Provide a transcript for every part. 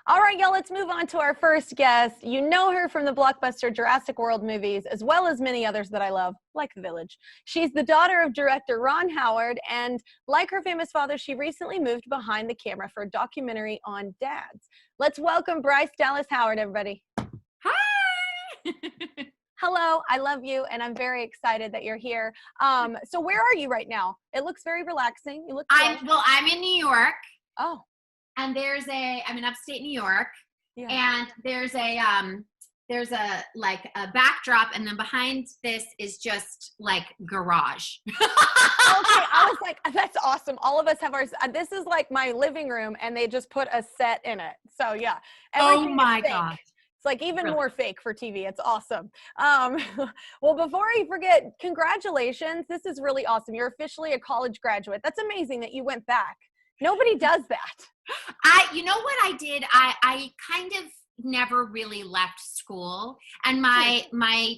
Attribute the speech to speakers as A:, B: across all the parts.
A: All right, y'all, let's move on to our first guest. You know her from the blockbuster Jurassic World movies, as well as many others that I love, like The Village. She's the daughter of director Ron Howard, and like her famous father, she recently moved behind the camera for a documentary on dads. Let's welcome Bryce Dallas Howard, everybody.
B: Hi!
A: Hello, I love you, and I'm very excited that you're here. So where are you right now? It looks very relaxing. You look good.
B: I'm in New York.
A: Oh.
B: And I'm in upstate New York.
A: Yeah.
B: And there's a backdrop, and then behind this is just like garage.
A: Okay, I was like, that's awesome. All of us have ours. This is like my living room, and they just put a set in it. So yeah.
B: Oh my God.
A: It's like even
B: Really?
A: more fake for TV. It's awesome. Well, before I forget, congratulations. This is really awesome. You're officially a college graduate. That's amazing that you went back. Nobody does that.
B: You know what I did? I kind of never really left school, and my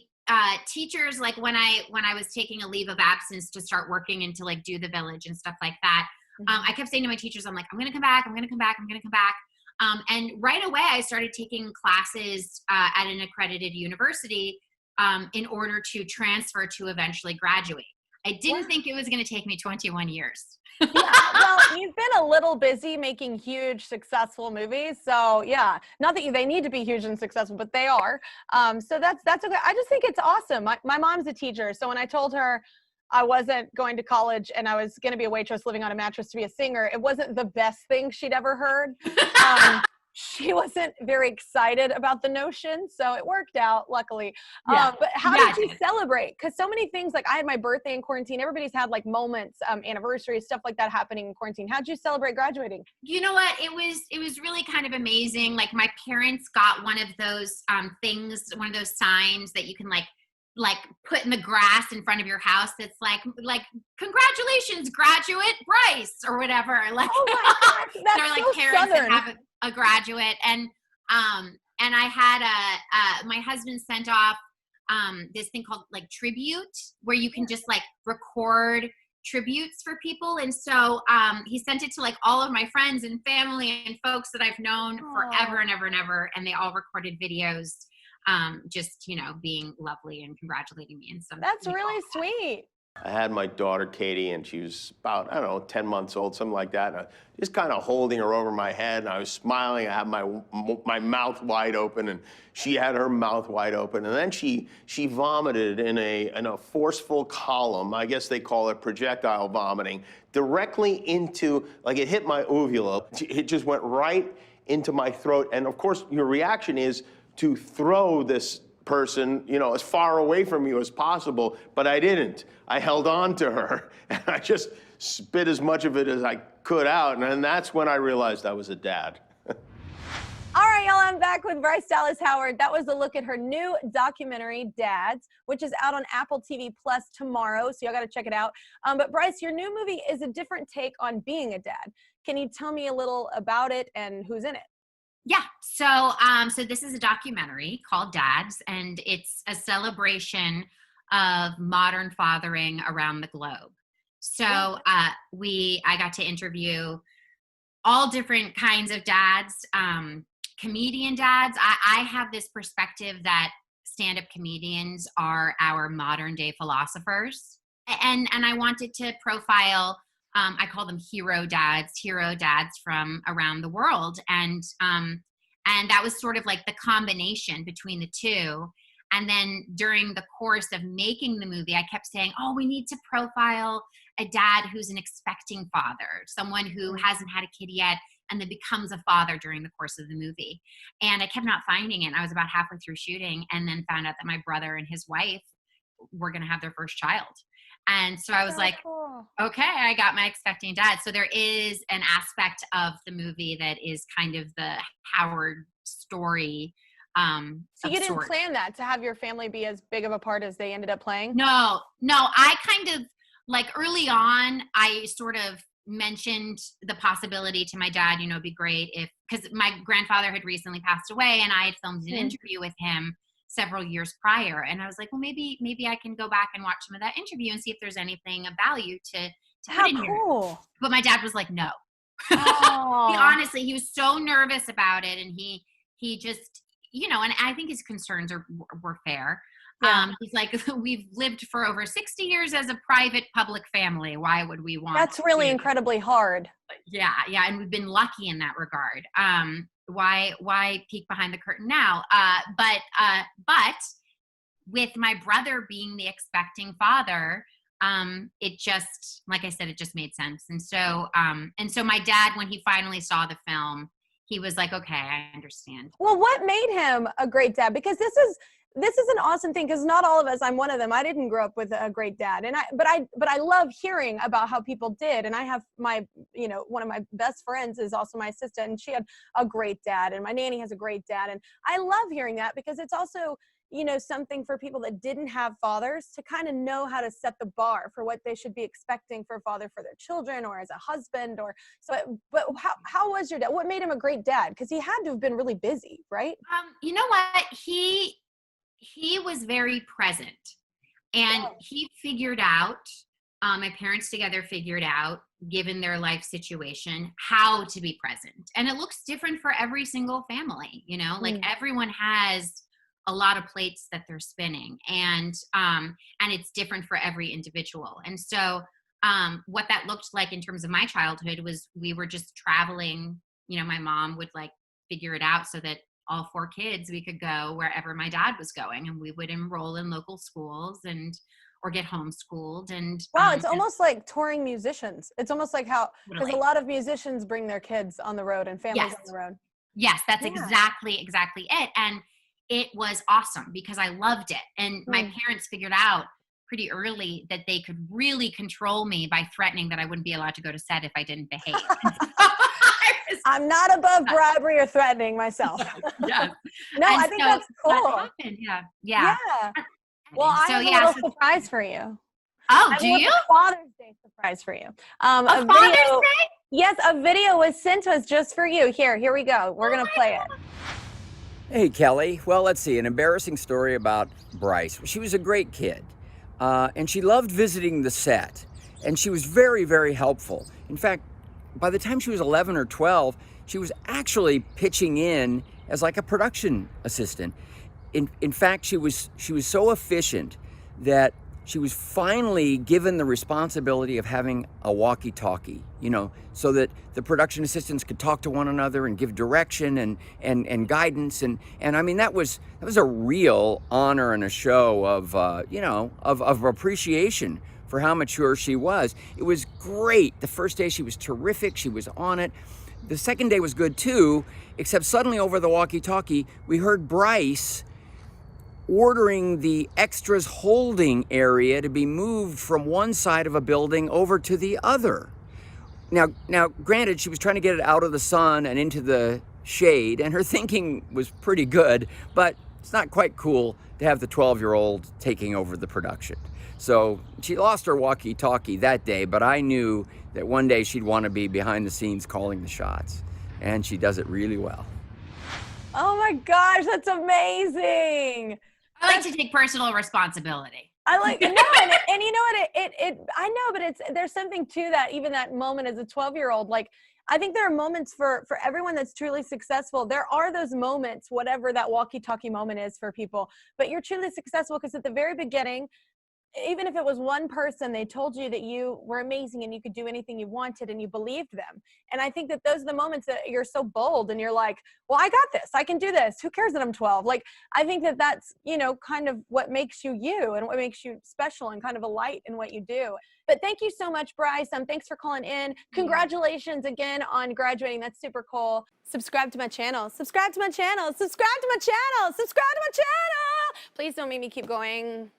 B: teachers, like when I was taking a leave of absence to start working and to like do The Village and stuff like that, I kept saying to my teachers, I'm like, I'm gonna come back. And right away I started taking classes at an accredited university in order to transfer to eventually graduate. I didn't think it was going to take me 21 years.
A: Yeah, well, you've been a little busy making huge, successful movies. So yeah, not that they need to be huge and successful, but they are. So that's okay. I just think it's awesome. My mom's a teacher. So when I told her I wasn't going to college and I was going to be a waitress living on a mattress to be a singer, it wasn't the best thing she'd ever heard. She wasn't very excited about the notion, so it worked out, luckily.
B: Yeah.
A: But how did you celebrate? Because so many things, like I had my birthday in quarantine. Everybody's had like moments, anniversaries, stuff like that happening in quarantine. How'd you celebrate graduating?
B: You know what? It was really kind of amazing. Like my parents got one of those things, one of those signs that you can like put in the grass in front of your house. That's like congratulations, graduate Bryce, or whatever. Like,
A: oh my gosh, that's
B: they're like
A: so
B: parents
A: Southern.
B: that have a graduate, and I had my husband sent off this thing called like Tribute, where you can just like record tributes for people. And so he sent it to like all of my friends and family and folks that I've known forever and ever and ever, and they all recorded videos just, being lovely and congratulating me and stuff.
A: That's really sweet.
C: I had my daughter, Katie, and she was about, 10 months old, something like that. And I just kind of holding her over my head, and I was smiling. I had my mouth wide open, and she had her mouth wide open. And then she vomited in a forceful column. I guess they call it projectile vomiting, directly into, like it hit my uvula. It just went right into my throat. And of course, your reaction is to throw this person, as far away from you as possible, but I didn't. I held on to her, and I just spit as much of it as I could out, and then that's when I realized I was a dad.
A: All right, y'all, I'm back with Bryce Dallas Howard. That was a look at her new documentary, Dads, which is out on Apple TV Plus tomorrow, so y'all got to check it out. But Bryce, your new movie is a different take on being a dad. Can you tell me a little about it and who's in it?
B: Yeah. So this is a documentary called Dads, and it's a celebration of modern fathering around the globe. So I got to interview all different kinds of dads, comedian dads. I have this perspective that stand-up comedians are our modern day philosophers. And I wanted to profile, I call them hero dads from around the world. And that was sort of like the combination between the two. And then during the course of making the movie, I kept saying, we need to profile a dad who's an expecting father, someone who hasn't had a kid yet and then becomes a father during the course of the movie. And I kept not finding it. I was about halfway through shooting and then found out that my brother and his wife were going to have their first child. And so I was cool. Okay, I got my expecting dad. So there is an aspect of the movie that is kind of the Howard story.
A: So you didn't plan that, to have your family be as big of a part as they ended up playing?
B: No, I kind of, like early on, I sort of mentioned the possibility to my dad, it'd be great if, because my grandfather had recently passed away and I had filmed an interview with him several years prior. And I was like, well, maybe I can go back and watch some of that interview and see if there's anything of value to put in here. But my dad was like, no.
A: Oh.
B: Honestly, he was so nervous about it, and he just, and I think his concerns were fair.
A: Yeah.
B: He's like, we've lived for over 60 years as a private public family. Why would we want?
A: That's really incredibly hard.
B: Yeah, and we've been lucky in that regard. Why peek behind the curtain now? But with my brother being the expecting father, it just, like I said, it just made sense. And so my dad, when he finally saw the film, he was like, okay, I understand.
A: Well, what made him a great dad? Because this is an awesome thing, because not all of us, I'm one of them, I didn't grow up with a great dad, and but I love hearing about how people did. And I have my, one of my best friends is also my assistant, and she had a great dad, and my nanny has a great dad, and I love hearing that, because it's also, something for people that didn't have fathers to kind of know how to set the bar for what they should be expecting for a father for their children, or as a husband, or so. But how was your dad? What made him a great dad? Because he had to have been really busy, right?
B: You know what? He was very present, and he figured out, my parents together figured out, given their life situation, how to be present. And it looks different for every single family, like everyone has a lot of plates that they're spinning, and it's different for every individual. And so what that looked like in terms of my childhood was, we were just traveling, my mom would like figure it out so that all 4 kids, we could go wherever my dad was going, and we would enroll in local schools or get homeschooled. And
A: wow, it's almost like touring musicians. It's almost like how, because
B: Really.
A: a lot of musicians bring their kids on the road and families
B: Yes.
A: on the road.
B: Yes, that's
A: Yeah.
B: exactly it. And it was awesome because I loved it. And my parents figured out pretty early that they could really control me by threatening that I wouldn't be allowed to go to set if I didn't behave.
A: I'm not above bribery or threatening myself.
B: Yes.
A: No,
B: And
A: I think
B: so
A: that's cool.
B: that happened. Yeah.
A: Well, I
B: So,
A: have
B: yeah,
A: a little surprise for you.
B: Oh,
A: I
B: do
A: have
B: you?
A: a Father's Day surprise for you.
B: A Father's Day?
A: Yes, a video was sent to us just for you. Here we go. We're going to play it.
D: Hey, Kelly. Well, let's see. An embarrassing story about Bryce. She was a great kid, and she loved visiting the set, and she was very, very helpful. In fact, by the time she was 11 or 12, she was actually pitching in as like a production assistant. In fact, she was so efficient that she was finally given the responsibility of having a walkie-talkie, so that the production assistants could talk to one another and give direction and guidance. And I mean, that was a real honor and a show of, of appreciation for how mature she was. It was great. The first day she was terrific. She was on it. The second day was good too, except suddenly over the walkie-talkie, we heard Bryce ordering the extras holding area to be moved from one side of a building over to the other. Now, granted, she was trying to get it out of the sun and into the shade, and her thinking was pretty good, but it's not quite cool to have the 12-year-old taking over the production. So she lost her walkie-talkie that day, but I knew that one day she'd want to be behind the scenes calling the shots, and she does it really well.
A: Oh my gosh, that's amazing.
B: I like to take personal responsibility.
A: I like, no, and you know what, I know, but there's something to that, even that moment as a 12-year-old. Like, I think there are moments for everyone that's truly successful. There are those moments, whatever that walkie-talkie moment is for people, but you're truly successful because at the very beginning, even if it was one person, they told you that you were amazing and you could do anything you wanted and you believed them. And I think that those are the moments that you're so bold and you're like, well, I got this. I can do this. Who cares that I'm 12? Like, I think that that's, kind of what makes you you and what makes you special and kind of a light in what you do. But thank you so much, Bryce. Thanks for calling in. Congratulations again on graduating. That's super cool. Subscribe to my channel. Subscribe to my channel. Subscribe to my channel. Subscribe to my channel. Please don't make me keep going.